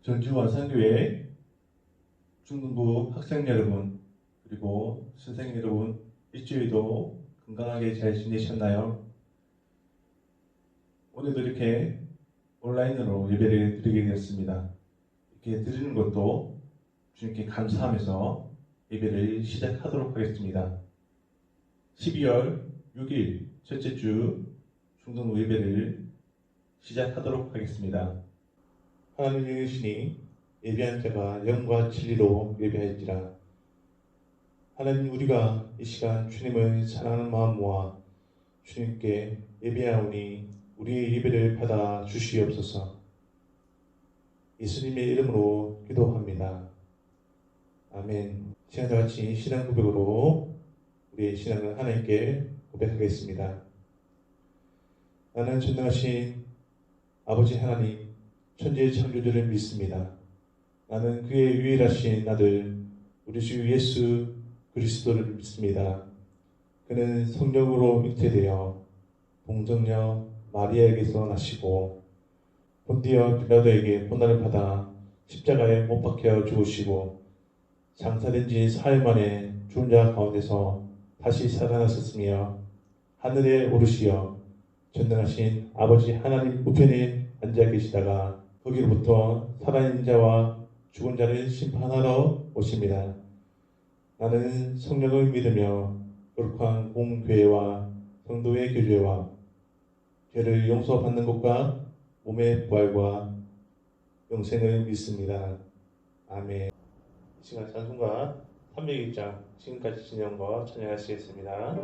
전주원산교회 중등부 학생 여러분, 그리고 선생님 여러분, 일주일도 건강하게 잘 지내셨나요? 오늘도 이렇게 온라인으로 예배를 드리게 되었습니다. 이렇게 드리는 것도 주님께 감사하면서 예배를 시작하도록 하겠습니다. 12월 6일 첫째 주 중등부 예배를 시작하도록 하겠습니다. 하나님의 은신이 예배한 자가 영과 진리로 예배할지라. 하나님, 우리가 이 시간 주님을 사랑하는 마음 모아 주님께 예배하오니 우리의 예배를 받아 주시옵소서. 예수님의 이름으로 기도합니다. 아멘. 시간과 같이 신앙 고백으로 우리의 신앙을 하나님께 고백하겠습니다. 나는 전능하신 아버지 하나님, 천지의 창조주를 믿습니다. 나는 그의 유일하신 아들 우리 주 예수 그리스도를 믿습니다. 그는 성령으로 잉태되어 동정녀 마리아에게서 나시고 본디어 빌라도에게 고난을 받아 십자가에 못 박혀 죽으시고 장사된 지 사흘 만에 죽은 자 가운데서 다시 살아나셨으며 하늘에 오르시어 전능하신 아버지 하나님 우편에 앉아 계시다가 거기로부터 살아있는 자와 죽은 자를 심판하러 오십니다. 나는 성령을 믿으며 거룩한 공교회와 성도의 교제와 죄를 용서받는 것과 몸의 부활과 영생을 믿습니다. 아멘. 이 시간 찬송가 301장 지금까지 진행과 찬양하시겠습니다.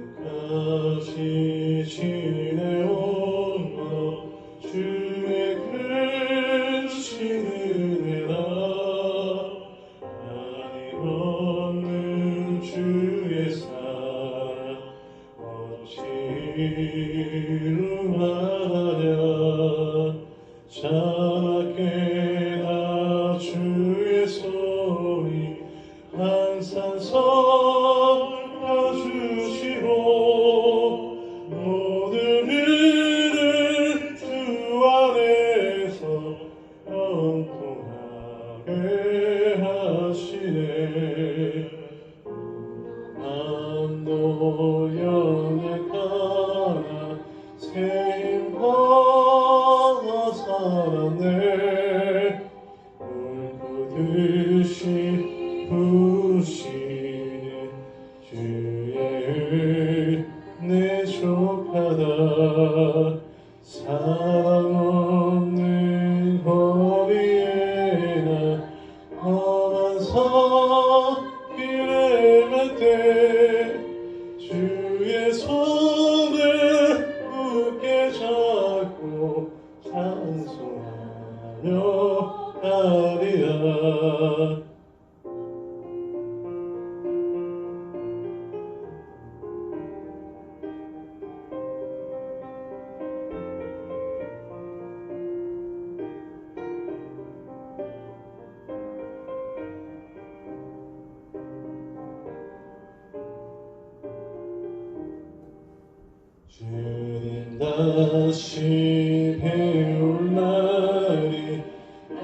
지금까지 지내온 것 주의 크신 은혜라. 아님없는 주의 사랑 어찌로 말하냐. 자나깨 나 주의 소리 항상 주시고 모든 일을 주 안에서 형통하게 하시네. 마음도 연약하나 새 힘 받아 살았네. 물부듯이 부시네 주의 은혜 족하다. 사랑 없는 거리에 나 험한 길을 맺되 주의 손을 굳게 잡고 찬송하며 가리라. 주님 다시 배울 날이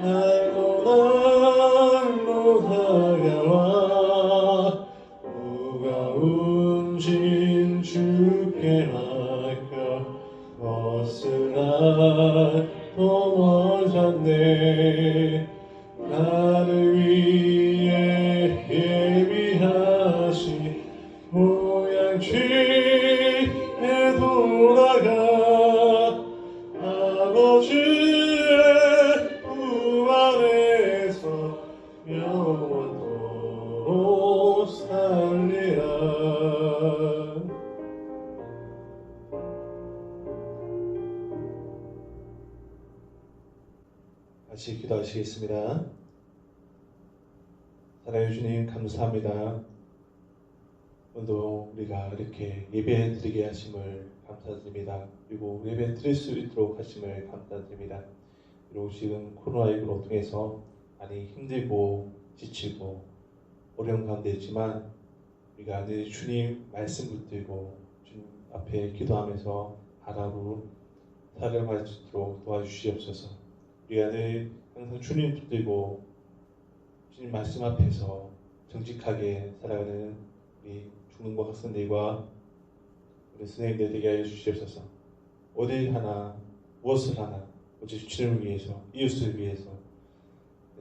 날로 날로 다가와. 누가 움진 주께 맡겨 벗을 날도 멀었네. 나를 위해 예비하신 모양주에 돌아가 아버지의 품 안에서 영원토록 살리라. 같이 기도하시겠습니다. 사랑해 주님, 감사합니다. 오늘도 우리가 이렇게 예배 드리게 하심을 감사드립니다. 그리고 예배 드릴 수 있도록 하심을 감사드립니다. 그리고 지금 코로나19로 통해서 많이 힘들고 지치고 어려운 가운데 있지만 우리가 늘 주님 말씀 붙들고 주님 앞에 기도하면서 하루하루 살아갈 수 있도록 도와주시옵소서. 우리가 늘 항상 주님 붙들고 주님 말씀 앞에서 정직하게 살아가는 우리 중등부 학생들과 우리 선생님들 되게 하여 주시옵소서. 어딜 하나 무엇을 하나 오직 주님을 위해서 이웃을 위해서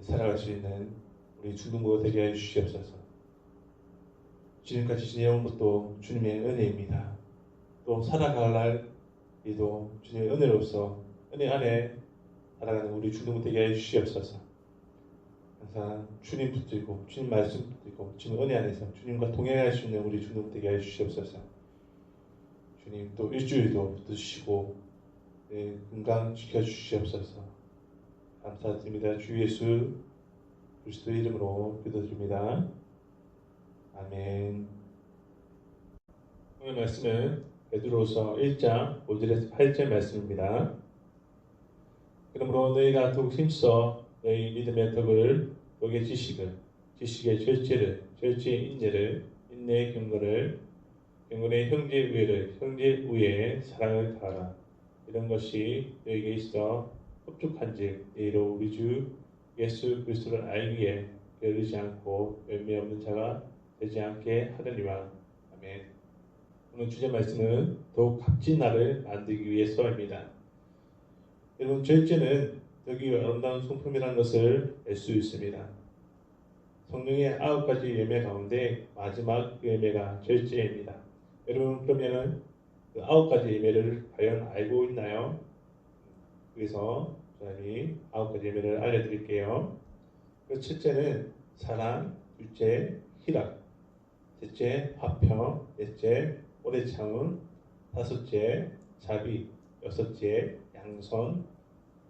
살아갈 수 있는 우리 중등부가 되게 하여 주시옵소서. 지금까지 지내온 것도 주님의 은혜입니다. 또 살아갈 날에도 주님의 은혜로서 은혜 안에 살아가는 우리 중등부 되게 하여 주시옵소서. 항상 주님 붙들고 주님 말씀 붙들고 주님 은혜 안에서 주님과 동행할 수 있는 우리 중등부 되게 하여 주시옵소서. 주님 또 일주일도 붙드시고 건강 지켜주시옵소서. 감사드립니다. 주 예수 그리스도 이름으로 기도드립니다. 아멘. 오늘 말씀은 베드로서 1장 5절에서 8절 말씀입니다. 그러므로 너희가 더욱 힘써 너희 믿음의 덕을, 덕의 지식을, 지식의 절제를, 절제의 인내를, 인내의 경건을, 경건의 형제의 우애를, 형제의 우애에 사랑을 다하라. 이런 것이 너희에게 있어 흡족한즉 너희로 우리 주 예수 그리스도를 알기에 게으르지 않고 열매 없는 자가 되지 않게 하려니와. 아멘. 오늘 주제 말씀은 더욱 값진 나를 만들기 위해서입니다. 여러분, 절제는 여기 아름다운 성품이라는 것을 알 수 있습니다. 성령의 9가지 열매 가운데 마지막 열매가 절제입니다. 여러분, 그러면은 그 9가지 열매를 과연 알고 있나요? 그래서 저희 9가지 열매를 알려드릴게요. 그 첫째는 사랑, 둘째 희락, 셋째 화평, 넷째 오래 참음, 다섯째 자비, 여섯째 양선,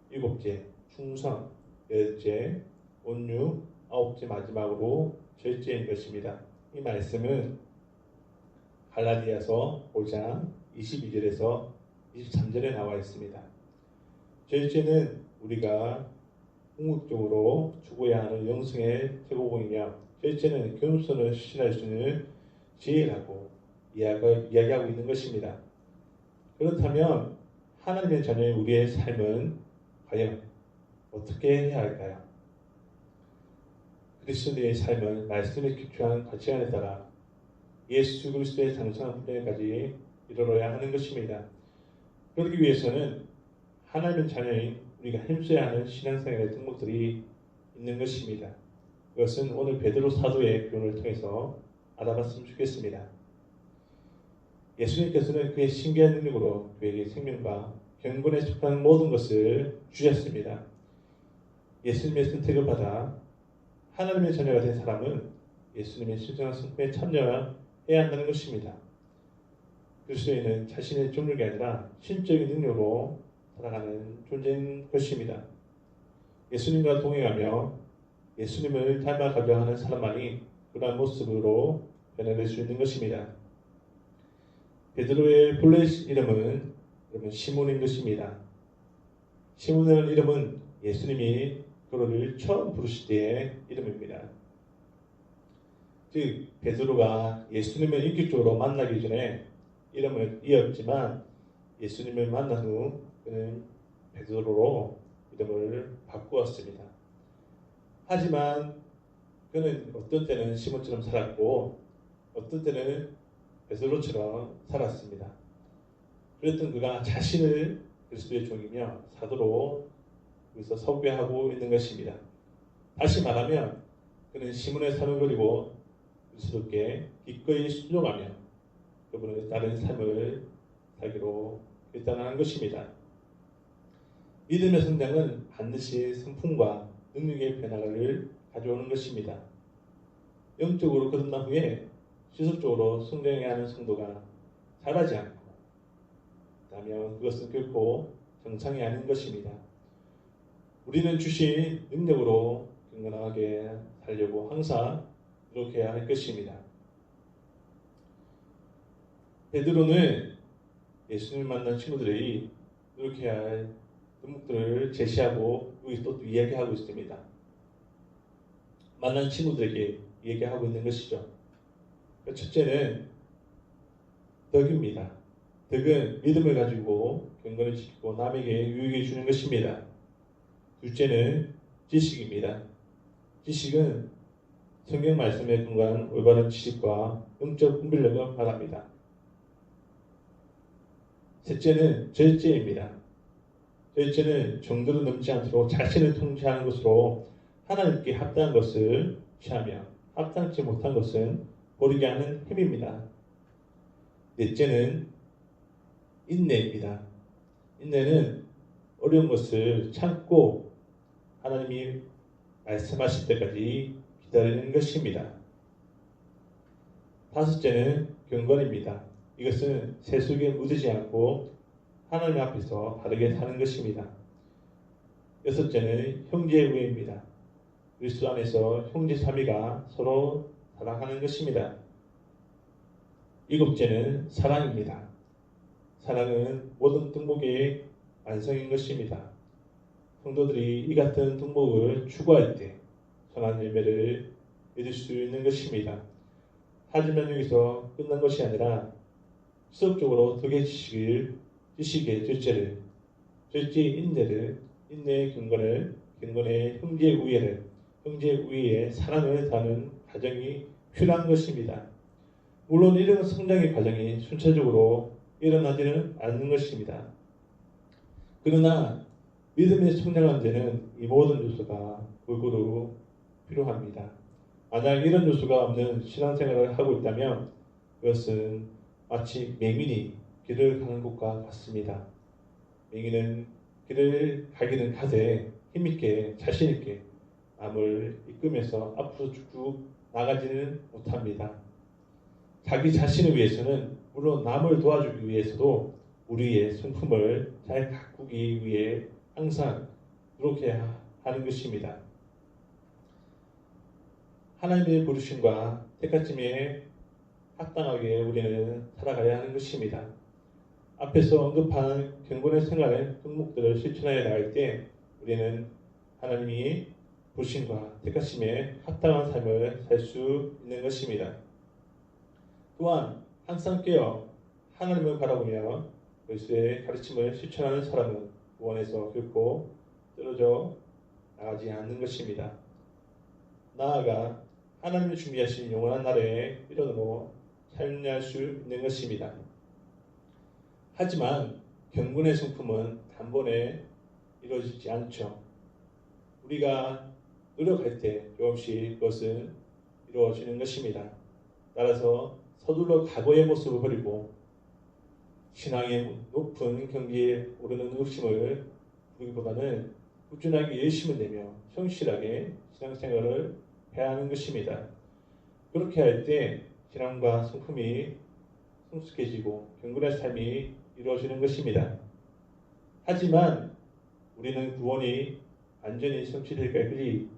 일곱째 충성, 여덟째 온유, 아홉째 마지막으로 절제인 것입니다. 이 말씀은 갈라디아서 5장 22절에서 23절에 나와 있습니다. 절제는 우리가 궁극적으로 추구해야 하는 영성의 최고봉이며, 절제는 겸손을 실현할 수 있는 지혜라고 이야기하고 있는 것입니다. 그렇다면 하나님의 자녀의 우리의 삶은 과연 어떻게 해야 할까요? 그리스도의 삶은 말씀에 기초한 가치관에 따라 예수 그리스도의 장성한 분야까지 이르러야 하는 것입니다. 그러기 위해서는 하나님의 자녀인 우리가 힘써야 하는 신앙생활의 덕목들이 있는 것입니다. 그것은 오늘 베드로 사도의 교훈을 통해서 알아봤으면 좋겠습니다. 예수님께서는 그의 신기한 능력으로 그에게 생명과 경건에 속한 모든 것을 주셨습니다. 예수님의 선택을 받아 하나님의 자녀가 된 사람은 예수님의 신성한 성품에 참여해야 한다는 것입니다. 그리스도인은 자신의 종력이 아니라 신적인 능력으로 살아가는 존재인 것입니다. 예수님과 동행하며 예수님을 닮아가려 하는 사람만이 그러한 모습으로 변화될 수 있는 것입니다. 베드로의 본래 이름은 시몬인 것입니다. 시몬이라는 이름은 예수님이 그를 처음 부르실 때의 이름입니다. 즉 베드로가 예수님을 인격적으로 만나기 전에 이름을 이었지만 예수님을 만난 후 그는 베드로로 이름을 바꾸었습니다. 하지만 그는 어떤 때는 시몬처럼 살았고 어떤 때는 베드로처럼 살았습니다. 그랬던 그가 자신을 그리스도의 종이며 사도로 여기서 소개하고 있는 것입니다. 다시 말하면 그는 시몬의 삶을 버리고 그리스도께 기꺼이 순종하며 그분을 따른 삶을 살기로 결단한 것입니다. 믿음의 성장은 반드시 성품과 능력의 변화를 가져오는 것입니다. 영적으로 거듭난 후에 지속적으로 성장해야 하는 성도가 자라지 않고 있다면 그것은 결코 정상이 아닌 것입니다. 우리는 주신 능력으로 건강하게 살려고 항상 노력해야 할 것입니다. 베드로는 예수님을 만난 친구들이 노력해야 할 덕목들을 제시하고 여기 또 이야기하고 있습니다. 만난 친구들에게 얘기하고 있는 것이죠. 첫째는 덕입니다. 덕은 믿음을 가지고 경건을 지키고 남에게 유익을 주는 것입니다. 둘째는 지식입니다. 지식은 성경 말씀에 근거한 올바른 지식과 영적 분별력을 말합니다. 셋째는 절제입니다. 절제는 정도를 넘지 않도록 자신을 통제하는 것으로 하나님께 합당한 것을 취하며 합당치 못한 것은 버리게 하는 힘입니다. 넷째는 인내입니다. 인내는 어려운 것을 참고 하나님이 말씀하실 때까지 기다리는 것입니다. 다섯째는 경건입니다. 이것은 세속에 묻지 않고 하나님 앞에서 바르게 사는 것입니다. 여섯째는 형제우애입니다. 그리스도 안에서 형제 자매가 서로 사랑하는 것입니다. 일곱째는 사랑입니다. 사랑은 모든 등목의 완성인 것입니다. 성도들이 이 같은 등목을 추구할 때 선한 열매를 맺을 수 있는 것입니다. 하지만 여기서 끝난 것이 아니라 지속적으로 덕의 지식의 절제를, 절제의 인내를, 인내의 경건을, 경건의 형제의 우애를, 형제의 우애의 사랑을 다하는 과정이 필요한 것입니다. 물론 이런 성장의 과정이 순차적으로 일어나지는 않는 것입니다. 그러나 믿음의 성장하는 데는 이 모든 요소가 골고루 필요합니다. 만약 이런 요소가 없는 신앙생활을 하고 있다면 그것은 마치 맹인이 길을 가는 것과 같습니다. 맹인은 길을 가기는 가되 힘있게 자신있게 남을 이끌면서 앞으로 쭉 나가지는 못합니다. 자기 자신을 위해서는 물론 남을 도와주기 위해서도 우리의 성품을 잘 가꾸기 위해 항상 노력해야 하는 것입니다. 하나님의 부르심과 택하심에 합당하게 우리는 살아가야 하는 것입니다. 앞에서 언급한 경건의 생활의 항목들을 실천하여 나갈 때 우리는 하나님이 부르심과 택하심에 합당한 삶을 살 수 있는 것입니다. 또한 항상 깨어 하나님을 바라보며 그리스도의 가르침을 실천하는 사람은 구원에서 결코 떨어져 나가지 않는 것입니다. 나아가 하나님이 준비하신 영원한 나라의 일원으로 참여할 수 있는 것입니다. 하지만 경건의 성품은 단번에 이루어지지 않죠. 우리가 노력할 때 조금씩 그것은 이루어지는 것입니다. 따라서 서둘러 과거의 모습을 버리고 신앙의 높은 경기에 오르는 욕심을 부리기보다는 꾸준하게 열심을 내며 성실하게 신앙생활을 해야 하는 것입니다. 그렇게 할 때 신앙과 성품이 성숙해지고 경건의 삶이 이루어지는 것입니다. 하지만 우리는 구원이 완전히 성취될 때까지,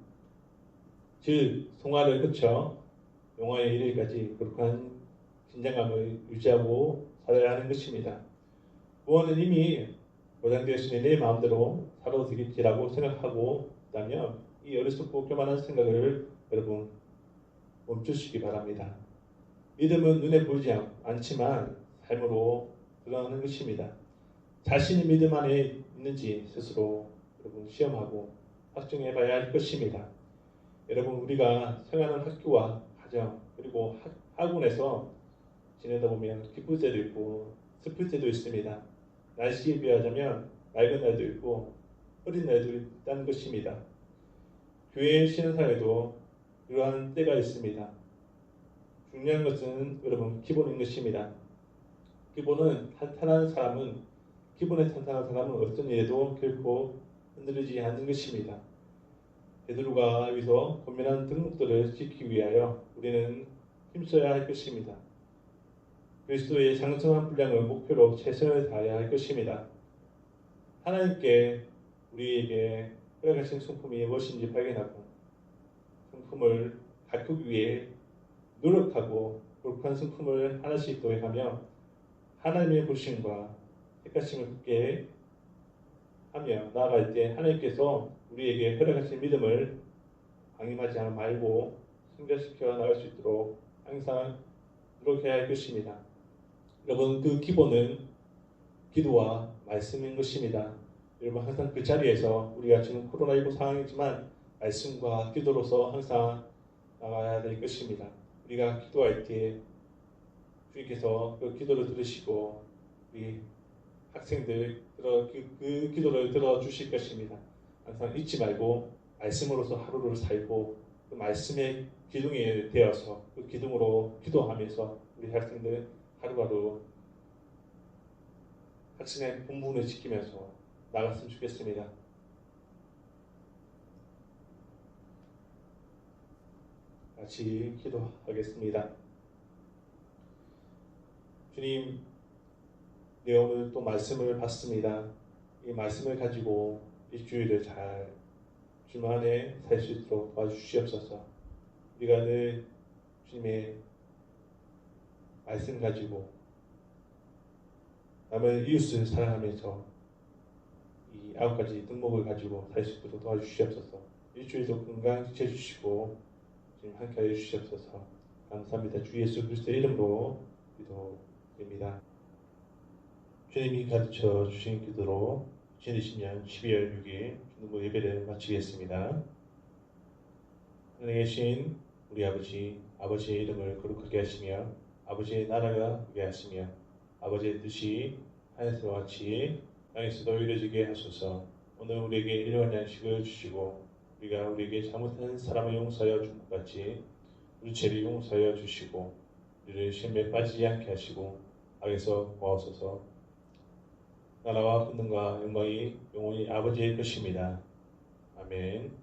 즉 성화를 거쳐 영화에 이르기까지 그렇게 긴장감을 유지하고 살아야 하는 것입니다. 구원은 이미 보장되었으니 내 마음대로 살아도 되겠지라고 생각하고 있다면 이 어리석고 교만한 생각을 여러분 멈추시기 바랍니다. 믿음은 눈에 보이지 않지만 삶으로 드러나는 것입니다. 자신이 믿음 안에 있는지 스스로 여러분 시험하고 확정해 봐야 할 것입니다. 여러분 우리가 생활하는 학교와 가정 그리고 학원에서 지내다 보면 기쁠 때도 있고 슬플 때도 있습니다. 날씨에 비하자면 맑은 날도 있고 흐린 날도 있다는 것입니다. 교회 신앙생활에도 이러한 때가 있습니다. 중요한 것은 여러분 기본인 것입니다. 기본에 탄탄한 사람은 어떤 일에도 결코 흔들리지 않는 것입니다. 베드로가 여기서 권면한 등목들을 지키기 위하여 우리는 힘써야 할 것입니다. 그리스도의 장성한 분량을 목표로 최선을 다해야 할 것입니다. 하나님께 우리에게 허락하신 성품이 무엇인지 발견하고 성품을 가꾸기 위해 노력하고 거룩한 성품을 하나씩 더해가며 하나님의 부르심과 택하심을 굳게 하며 나아갈 때 하나님께서 우리에게 허락하신 믿음을 방임하지 말고 승자시켜 나갈 수 있도록 항상 노력해야 할 것입니다. 여러분, 그 기본은 기도와 말씀인 것입니다. 여러분, 항상 그 자리에서 우리가 지금 코로나19 상황이지만 말씀과 기도로서 항상 나가야 될 것입니다. 우리가 기도할 때 주님께서 그 기도를 들으시고 우리 학생들 그 기도를 들어주실 것입니다. 항상 잊지 말고 말씀으로서 하루를 살고 그 말씀의 기둥이 되어서 그 기둥으로 기도하면서 우리 학생들 하루하루 학생의 본분을 지키면서 나갔으면 좋겠습니다. 같이 기도하겠습니다. 주님, 네, 오늘 또 말씀을 받습니다. 이 말씀을 가지고 일주일을 잘 주님 안에 살 수 있도록 도와주시옵소서. 우리가 늘 주님의 말씀 가지고 남을 이웃을 사랑하면서 이 9가지 덕목을 가지고 살 수 있도록 도와주시옵소서. 일주일도 건강 지켜주시고 주님 함께하여 주시옵소서. 감사합니다. 주 예수 그리스도의 이름으로 기도드립니다. 주님이 가르쳐 주신 기도로 2020년 12월 6일 중등부 예배를 마치겠습니다. 하늘에 계신 우리 아버지의 이름을 거룩하게 하시며 아버지의 나라가 오게 하시며 아버지의 뜻이 하늘에서와 같이 땅에서도 이루어지게 하소서. 오늘 우리에게 일용할 양식을 주시고 우리가 우리에게 잘못한 사람을 용서하여 준 것 같이 우리 죄를 용서하여 주시고 우리를 시험에 빠지지 않게 하시고 악에서 구하소서. 나라와 권능과 영광이 영원히 아버지의 것입니다. 아멘.